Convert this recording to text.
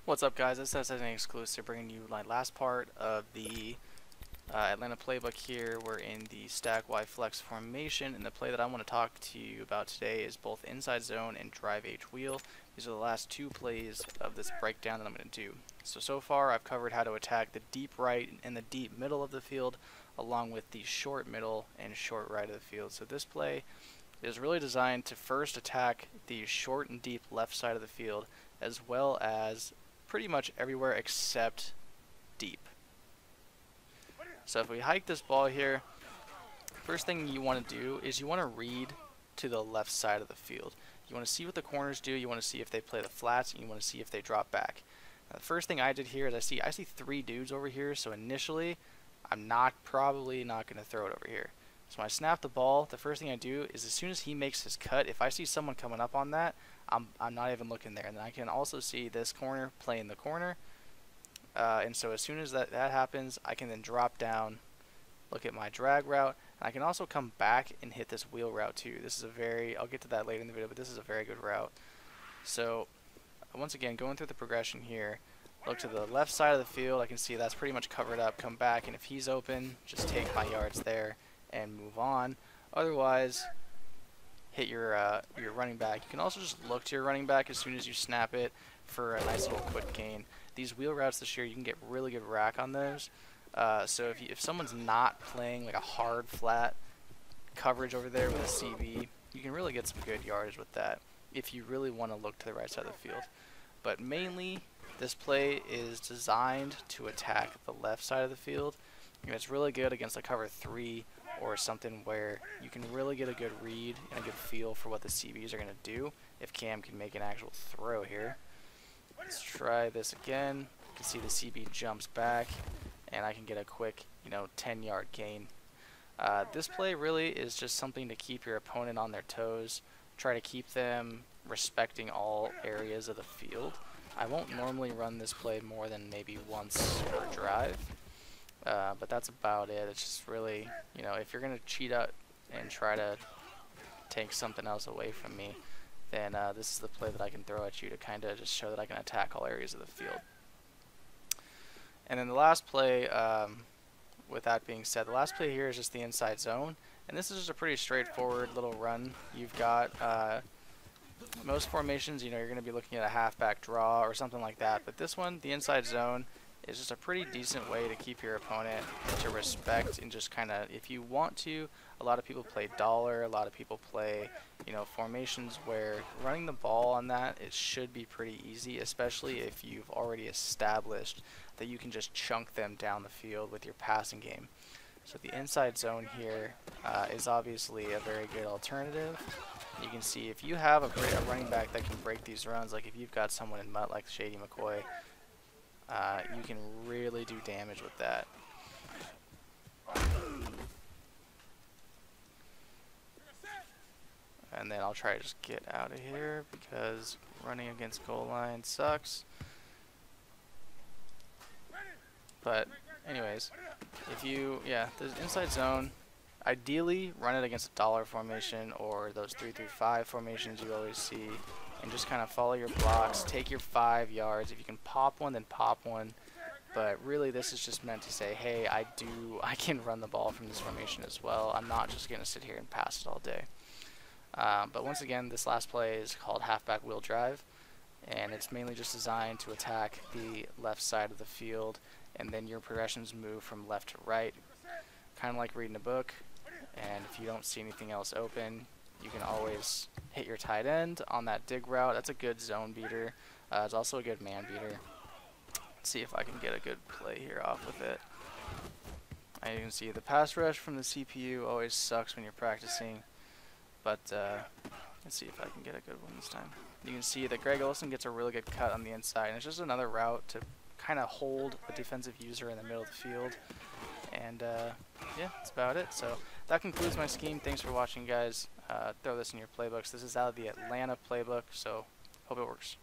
What's up, guys? This is an exclusive, bringing you my last part of the Atlanta playbook here. We're in the stack Y flex formation, and the play that I want to talk to you about today is both inside zone and drive H wheel. These are the last two plays of this breakdown that I'm going to do. So far I've covered how to attack the deep right and the deep middle of the field, along with the short middle and short right of the field. So this play is really designed to first attack the short and deep left side of the field, as well as pretty much everywhere except deep. So if we hike this ball here, first thing you want to do is you want to read to the left side of the field. You want to see what the corners do, you want to see if they play the flats, and you want to see if they drop back. Now, the first thing I did here is I see three dudes over here, so initially I'm probably not going to throw it over here. So when I snap the ball, the first thing I do is as soon as he makes his cut, if I see someone coming up on that, I'm not even looking there. And then I can also see this corner playing the corner. And so as soon as that happens, I can then drop down, look at my drag route, and I can also come back and hit this wheel route too. This is I'll get to that later in the video, but this is a very good route. So once again, going through the progression here, look to the left side of the field, I can see that's pretty much covered up, come back, and if he's open, just take my yards there and move on. Otherwise, hit your running back. You can also just look to your running back as soon as you snap it for a nice little quick gain. These wheel routes this year, you can get really good rack on those. So if someone's not playing like a hard flat coverage over there with a CB, you can really get some good yardage with that if you really want to look to the right side of the field. But mainly, this play is designed to attack the left side of the field. And it's really good against a cover 3 or something where you can really get a good read and a good feel for what the CBs are going to do if Cam can make an actual throw here. Let's try this again. You can see the CB jumps back, and I can get a quick, 10-yard gain. This play really is just something to keep your opponent on their toes. Try to keep them respecting all areas of the field. I won't normally run this play more than maybe once per drive. But that's about it. It's just really, if you're going to cheat out and try to take something else away from me, then this is the play that I can throw at you to kind of just show that I can attack all areas of the field. And then the last play, with that being said, the last play here is just the inside zone. And this is just a pretty straightforward little run. You've got most formations, you're going to be looking at a halfback draw or something like that. But this one, the inside zone, is just a pretty decent way to keep your opponent to respect and just kind of, if you want to, a lot of people play dollar, a lot of people play, formations where running the ball on that, it should be pretty easy, especially if you've already established that you can just chunk them down the field with your passing game. So the inside zone here is obviously a very good alternative. You can see if you have a running back that can break these runs, like if you've got someone in Mutt like Shady McCoy, you can really do damage with that. And then I'll try to just get out of here because running against goal line sucks. But anyways, the inside zone, ideally run it against a dollar formation or those 3-5 formations you always see, and just kind of follow your blocks, take your 5 yards. If you can pop one, then pop one. But really, this is just meant to say, hey, I can run the ball from this formation as well. I'm not just going to sit here and pass it all day. But once again, this last play is called halfback wheel drive, and it's mainly just designed to attack the left side of the field, and then your progressions move from left to right, kind of like reading a book. And if you don't see anything else open, you can always hit your tight end on that dig route. That's a good zone beater. It's also a good man beater. Let's see if I can get a good play here off with it. And you can see the pass rush from the CPU always sucks when you're practicing. But let's see if I can get a good one this time. You can see that Greg Olsen gets a really good cut on the inside. And it's just another route to kind of hold a defensive user in the middle of the field. And yeah, that's about it. So that concludes my scheme. Thanks for watching, guys. Throw this in your playbooks. This is out of the Atlanta playbook, so hope it works.